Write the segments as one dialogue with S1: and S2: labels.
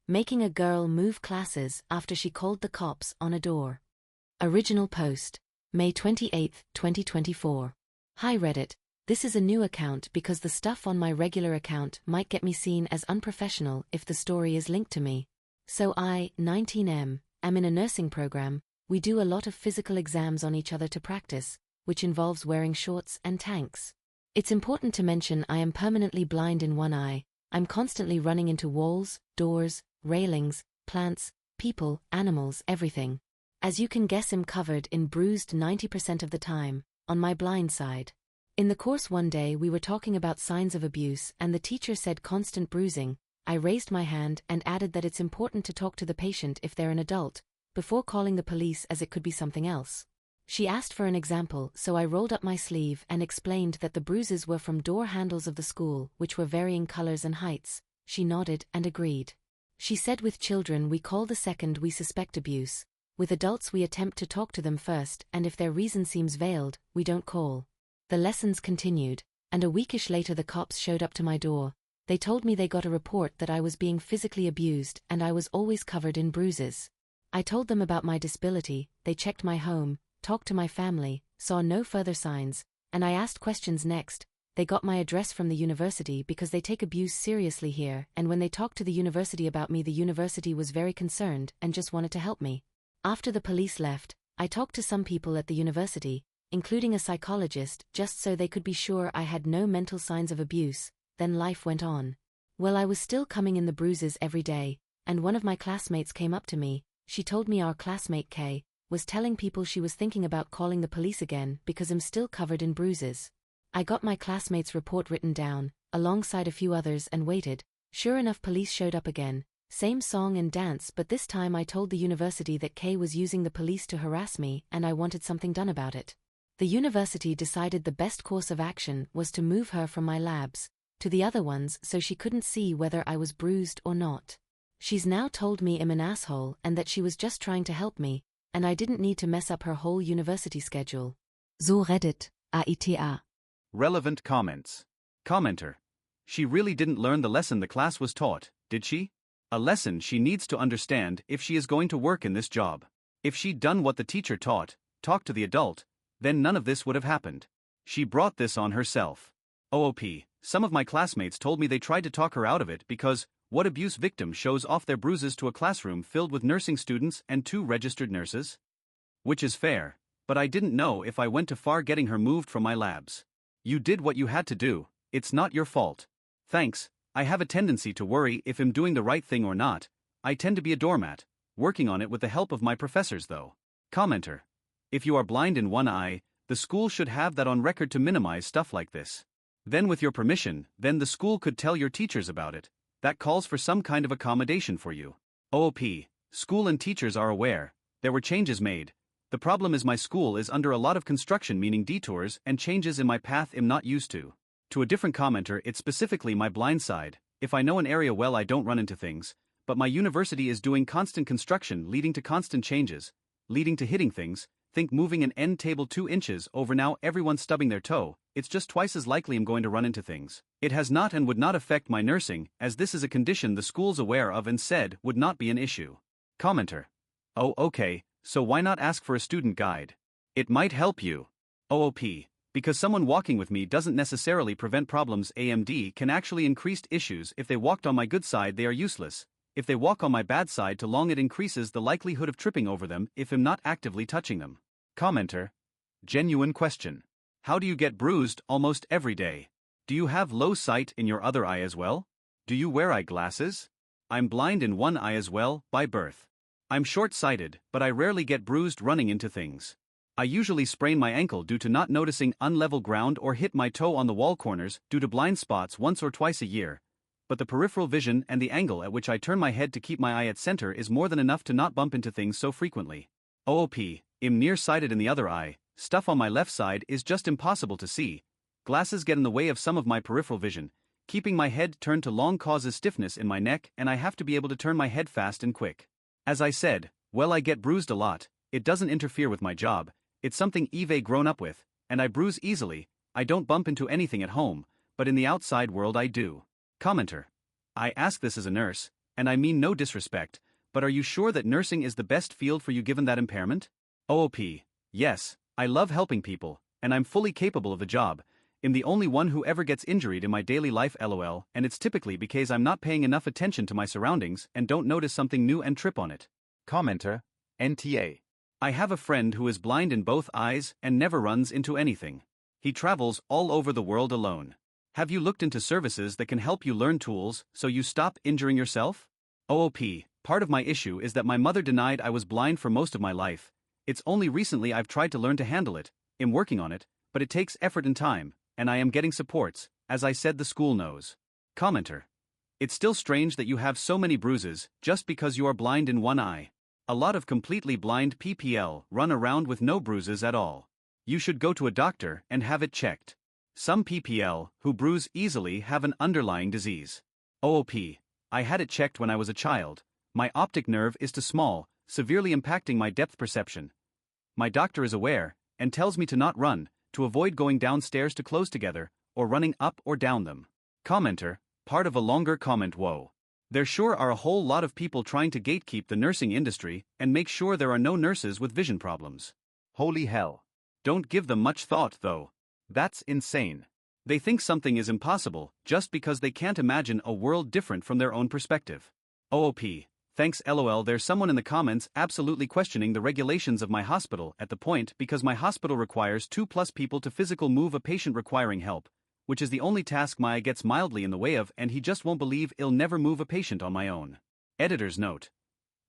S1: Making a girl move classes after she called the cops on a door. Original post, May 28, 2024. Hi Reddit, this is a new account because the stuff on my regular account might get me seen as unprofessional if the story is linked to me. So I, 19M, am in a nursing program. We do a lot of physical exams on each other to practice, which involves wearing shorts and tanks. It's important to mention I am permanently blind in one eye. I'm constantly running into walls, doors, railings, plants, people, animals, everything. As you can guess, I'm covered in bruised 90% of the time, on my blind side. In the course one day we were talking about signs of abuse and the teacher said constant bruising. I raised my hand and added that it's important to talk to the patient if they're an adult, before calling the police as it could be something else. She asked for an example, so I rolled up my sleeve and explained that the bruises were from door handles of the school, which were varying colors and heights. She nodded and agreed. She said with children we call the second we suspect abuse. With adults we attempt to talk to them first, and if their reason seems veiled, we don't call. The lessons continued, and a weekish later the cops showed up to my door. They told me they got a report that I was being physically abused and I was always covered in bruises. I told them about my disability, they checked my home, talked to my family, saw no further signs, and I asked questions next. They got my address from the university because they take abuse seriously here, and when they talked to the university about me, the university was very concerned and just wanted to help me. After the police left, I talked to some people at the university, including a psychologist, just so they could be sure I had no mental signs of abuse. Then life went on. Well, I was still coming in the bruises every day, and one of my classmates came up to me. She told me our classmate Kay was telling people she was thinking about calling the police again because I'm still covered in bruises. I got my classmate's report written down, alongside a few others, and waited. Sure enough, police showed up again. Same song and dance, but this time I told the university that Kay was using the police to harass me and I wanted something done about it. The university decided the best course of action was to move her from my labs to the other ones so she couldn't see whether I was bruised or not. She's now told me I'm an asshole and that she was just trying to help me, and I didn't need to mess up her whole university schedule. So Reddit, AITA.
S2: Relevant comments. Commenter. She really didn't learn the lesson the class was taught, did she? A lesson she needs to understand if she is going to work in this job. If she'd done what the teacher taught, talked to the adult, then none of this would have happened. She brought this on herself. OOP, some of my classmates told me they tried to talk her out of it because, what abuse victim shows off their bruises to a classroom filled with nursing students and 2 registered nurses? Which is fair, but I didn't know if I went too far getting her moved from my labs. You did what you had to do, it's not your fault. Thanks. I have a tendency to worry if I'm doing the right thing or not. I tend to be a doormat, working on it with the help of my professors though. Commenter. If you are blind in one eye, the school should have that on record to minimize stuff like this. Then with your permission, then the school could tell your teachers about it. That calls for some kind of accommodation for you. OOP, school and teachers are aware, there were changes made. The problem is my school is under a lot of construction, meaning detours and changes in my path I'm not used to. To a different commenter, it's specifically my blind side. If I know an area well, I don't run into things, but my university is doing constant construction leading to constant changes, leading to hitting things. Think moving an end table 2 inches over, now everyone's stubbing their toe. It's just twice as likely I'm going to run into things. It has not and would not affect my nursing, as this is a condition the school's aware of and said would not be an issue. Commenter. Oh, okay. So why not ask for a student guide? It might help you. OOP. Because someone walking with me doesn't necessarily prevent problems. AMD can actually increase issues. If they walked on my good side, they are useless. If they walk on my bad side too long, it increases the likelihood of tripping over them if I'm not actively touching them. Commenter. Genuine question. How do you get bruised almost every day? Do you have low sight in your other eye as well? Do you wear eyeglasses? I'm blind in one eye as well, by birth. I'm short-sighted, but I rarely get bruised running into things. I usually sprain my ankle due to not noticing unlevel ground or hit my toe on the wall corners due to blind spots once or twice a year. But the peripheral vision and the angle at which I turn my head to keep my eye at center is more than enough to not bump into things so frequently. OOP, I'm nearsighted in the other eye, stuff on my left side is just impossible to see. Glasses get in the way of some of my peripheral vision. Keeping my head turned too long causes stiffness in my neck and I have to be able to turn my head fast and quick. As I said, well, I get bruised a lot. It doesn't interfere with my job. It's something I've grown up with, and I bruise easily. I don't bump into anything at home, but in the outside world I do. Commenter. I ask this as a nurse. and I mean no disrespect, but are you sure that nursing is the best field for you given that impairment? OOP. Yes, I love helping people, and I'm fully capable of the job. I'm the only one who ever gets injured in my daily life lol, and it's typically because I'm not paying enough attention to my surroundings and don't notice something new and trip on it.
S3: Commenter, NTA.
S2: I have a friend who is blind in both eyes and never runs into anything. He travels all over the world alone. Have you looked into services that can help you learn tools so you stop injuring yourself? OOP. Part of my issue is that my mother denied I was blind for most of my life. It's only recently I've tried to learn to handle it. I'm working on it, but it takes effort and time, and I am getting supports, as I said the school knows. Commenter. It's still strange that you have so many bruises just because you are blind in one eye. A lot of completely blind PPL run around with no bruises at all. You should go to a doctor and have it checked. Some PPL who bruise easily have an underlying disease. OOP. I had it checked when I was a child. My optic nerve is too small, severely impacting my depth perception. My doctor is aware and tells me to not run, to avoid going downstairs to close together, or running up or down them. Commenter, part of a longer comment. Whoa. There sure are a whole lot of people trying to gatekeep the nursing industry and make sure there are no nurses with vision problems.
S3: Holy hell.
S2: Don't give them much thought, though.
S3: That's insane.
S2: They think something is impossible just because they can't imagine a world different from their own perspective. OOP. Thanks lol. There's someone in the comments absolutely questioning the regulations of my hospital at the point because my hospital requires 2+ people to physical move a patient requiring help, which is the only task my gets mildly in the way of, and he just won't believe I'll never move a patient on my own. Editor's note.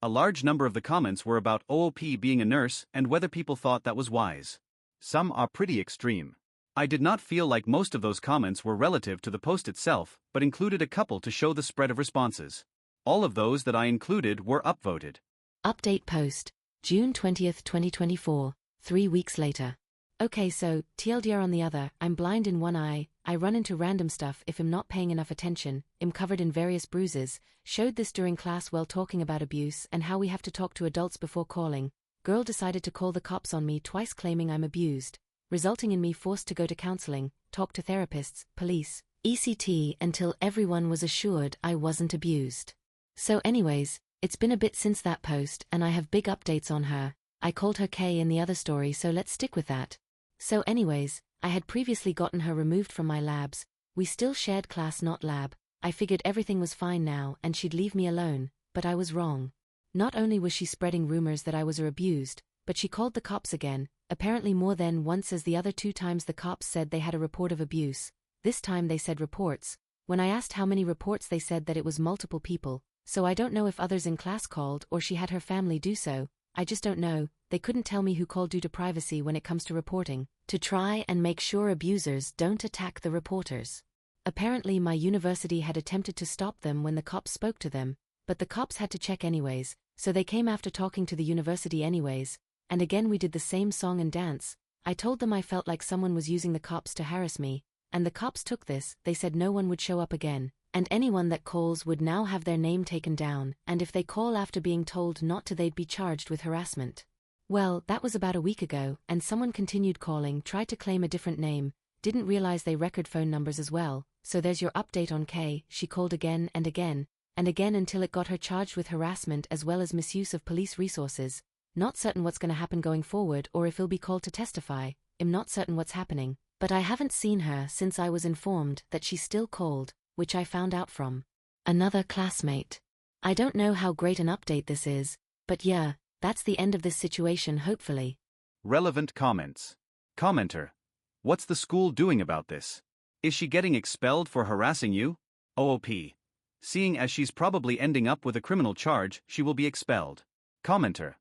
S2: A large number of the comments were about OOP being a nurse and whether people thought that was wise.
S3: Some are pretty extreme.
S2: I did not feel like most of those comments were relative to the post itself, but included a couple to show the spread of responses. All of those that I included were upvoted.
S1: Update post, June 20th, 2024, 3 weeks later. Okay, so, TLDR on the other, I'm blind in one eye, I run into random stuff if I'm not paying enough attention, I'm covered in various bruises, showed this during class while talking about abuse and how we have to talk to adults before calling. Girl decided to call the cops on me twice claiming I'm abused, resulting in me forced to go to counseling, talk to therapists, police, ECT until everyone was assured I wasn't abused. So anyways, it's been a bit since that post and I have big updates on her. I called her Kay in the other story, so let's stick with that. So anyways, I had previously gotten her removed from my labs. We still shared class not lab. I figured everything was fine now and she'd leave me alone, but I was wrong. Not only was she spreading rumors that I was abused, but she called the cops again, apparently more than once, as the other 2 times the cops said they had a report of abuse. This time they said reports. When I asked how many reports, they said that it was multiple people, so I don't know if others in class called or she had her family do so. I just don't know. They couldn't tell me who called due to privacy when it comes to reporting, to try and make sure abusers don't attack the reporters. Apparently my university had attempted to stop them when the cops spoke to them, but the cops had to check anyways, so they came after talking to the university anyways, and again we did the same song and dance. I told them I felt like someone was using the cops to harass me, and the cops took this. They said no one would show up again, and anyone that calls would now have their name taken down, and if they call after being told not to, they'd be charged with harassment. Well, that was about a week ago, and someone continued calling, tried to claim a different name, didn't realize they record phone numbers as well. So there's your update on Kay. She called again and again, and again until it got her charged with harassment as well as misuse of police resources. Not certain what's gonna happen going forward or if he'll be called to testify. I'm not certain what's happening, but I haven't seen her since I was informed that she still called, which I found out from another classmate. I don't know how great an update this is, but yeah, that's the end of this situation hopefully.
S2: Relevant comments. Commenter. What's the school doing about this? Is she getting expelled for harassing you? OOP. Seeing as she's probably ending up with a criminal charge, she will be expelled. Commenter.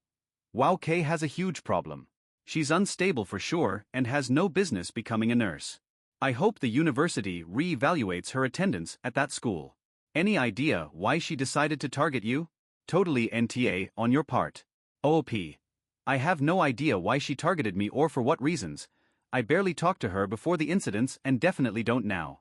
S2: Wow, Kay has a huge problem. She's unstable for sure and has no business becoming a nurse. I hope the university re-evaluates her attendance at that school. Any idea why she decided to target you? Totally NTA on your part. OOP. I have no idea why she targeted me or for what reasons. I barely talked to her before the incidents and definitely don't now.